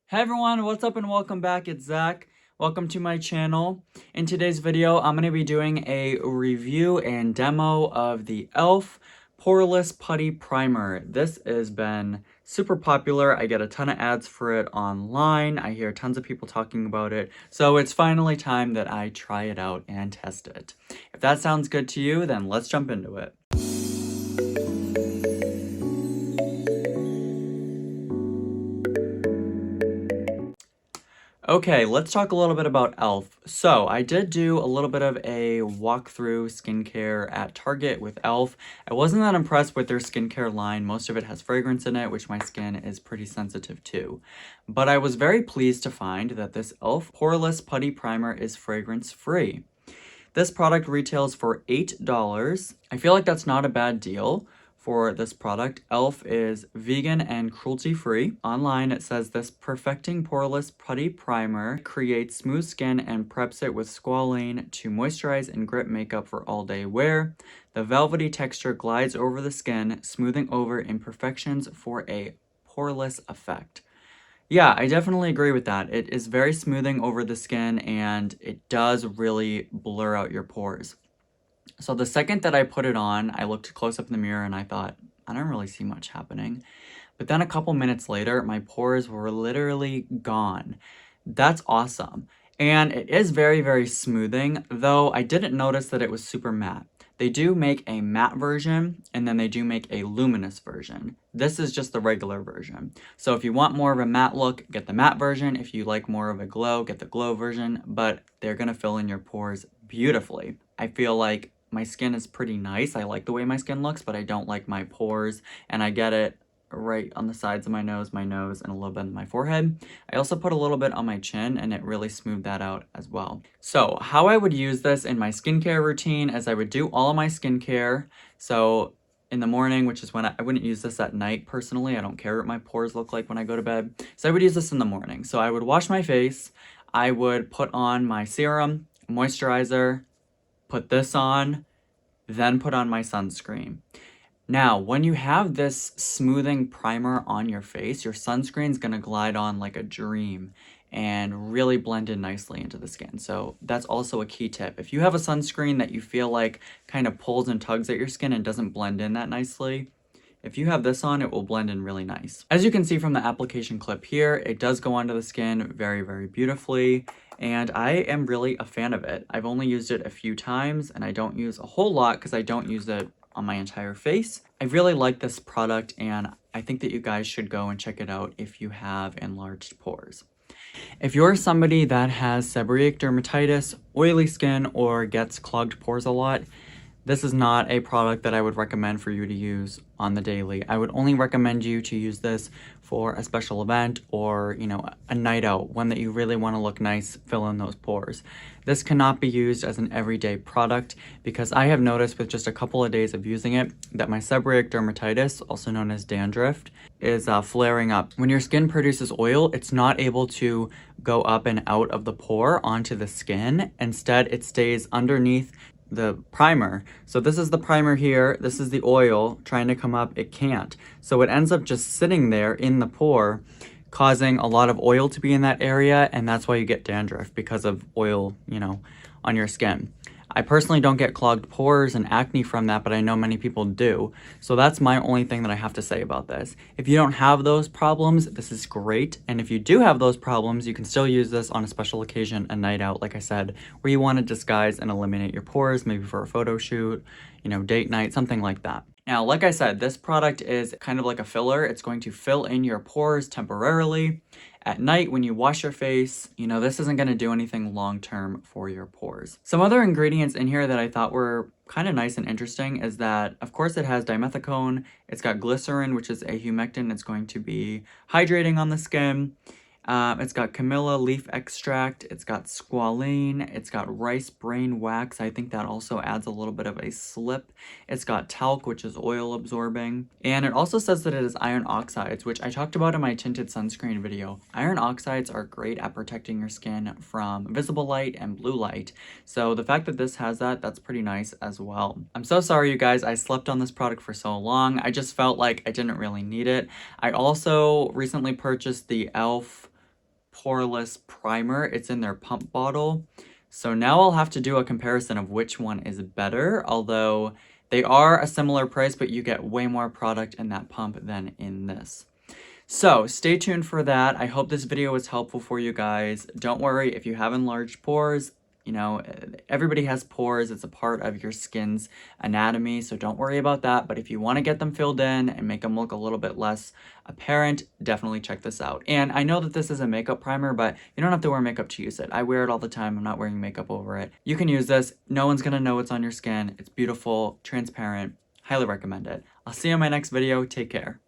Hey everyone, what's up and welcome back. It's Zach. Welcome to my channel. In today's video, I'm going to be doing a review and demo of the e.l.f. Poreless Putty Primer. This has been super popular. I get a ton of ads for it online. I hear tons of people talking about it. So it's finally time that I try it out and test it. If that sounds good to you, then let's jump into it. Okay, let's talk a little bit about e.l.f. So, I did do a little bit of a walkthrough skincare at Target with e.l.f. I wasn't that impressed with their skincare line. Most of it has fragrance in it, which my skin is pretty sensitive to. But I was very pleased to find that this e.l.f. Poreless Putty Primer is fragrance-free. This product retails for $8. I feel like that's not a bad deal for this product. e.l.f. is vegan and cruelty-free. Online, it says this perfecting poreless putty primer creates smooth skin and preps it with squalane to moisturize and grip makeup for all-day wear. The velvety texture glides over the skin, smoothing over imperfections for a poreless effect. Yeah, I definitely agree with that. It is very smoothing over the skin and it does really blur out your pores. So the second that I put it on, I looked close up in the mirror and I thought, I don't really see much happening. But then a couple minutes later, my pores were literally gone. That's awesome. And it is very, very smoothing, though I didn't notice that it was super matte. They do make a matte version, and then they do make a luminous version. This is just the regular version. So if you want more of a matte look, get the matte version. If you like more of a glow, get the glow version, but they're gonna fill in your pores beautifully. I feel like my skin is pretty nice. I like the way my skin looks, but I don't like my pores, and I get it right on the sides of my nose, and a little bit on my forehead. I also put a little bit on my chin, and it really smoothed that out as well. So how I would use this in my skincare routine is I would do all of my skincare. So in the morning, which is when I wouldn't use this at night personally. I don't care what my pores look like when I go to bed. So I would use this in the morning. So I would wash my face. I would put on my serum, moisturizer, put this on, then put on my sunscreen. Now, when you have this smoothing primer on your face, your sunscreen's gonna glide on like a dream and really blend in nicely into the skin. So that's also a key tip. If you have a sunscreen that you feel like kind of pulls and tugs at your skin and doesn't blend in that nicely, if you have this on, it will blend in really nice. As you can see from the application clip here, it does go onto the skin very, very beautifully, and I am really a fan of it. I've only used it a few times, and I don't use a whole lot because I don't use it on my entire face. I really like this product, and I think that you guys should go and check it out if you have enlarged pores. If you're somebody that has seborrheic dermatitis, oily skin, or gets clogged pores a lot, this is not a product that I would recommend for you to use on the daily. I would only recommend you to use this for a special event or, a night out, one that you really want to look nice, fill in those pores. This cannot be used as an everyday product because I have noticed with just a couple of days of using it that my seborrheic dermatitis, also known as dandruff, is flaring up. When your skin produces oil, it's not able to go up and out of the pore onto the skin. Instead, it stays underneath the primer. So this is the primer here, this is the oil trying to come up, it can't. So it ends up just sitting there in the pore, causing a lot of oil to be in that area, and that's why you get dandruff, because of oil, on your skin. I personally don't get clogged pores and acne from that, but I know many people do. So that's my only thing that I have to say about this. If you don't have those problems, this is great. And if you do have those problems, you can still use this on a special occasion, a night out, like I said, where you want to disguise and eliminate your pores, maybe for a photo shoot, date night, something like that. Now, like I said, this product is kind of like a filler. It's going to fill in your pores temporarily. At night, when you wash your face, this isn't going to do anything long-term for your pores. Some other ingredients in here that I thought were kind of nice and interesting is that, of course, it has dimethicone. It's got glycerin, which is a humectant. It's going to be hydrating on the skin. It's got camellia leaf extract, it's got squalane, it's got rice brain wax. I think that also adds a little bit of a slip. It's got talc, which is oil absorbing. And it also says that it is iron oxides, which I talked about in my tinted sunscreen video. Iron oxides are great at protecting your skin from visible light and blue light. So the fact that this has that, that's pretty nice as well. I'm so sorry, you guys. I slept on this product for so long. I just felt like I didn't really need it. I also recently purchased the e.l.f. Poreless Primer. It's in their pump bottle. So now I'll have to do a comparison of which one is better, although they are a similar price, but you get way more product in that pump than in this. So stay tuned for that. I hope this video was helpful for you guys. Don't worry if you have enlarged pores. You know, everybody has pores. It's a part of your skin's anatomy, so don't worry about that. But if you want to get them filled in and make them look a little bit less apparent, definitely check this out. And I know that this is a makeup primer, but you don't have to wear makeup to use it. I wear it all the time. I'm not wearing makeup over it. You can use this. No one's going to know what's on your skin. It's beautiful, transparent. Highly recommend it. I'll see you in my next video. Take care.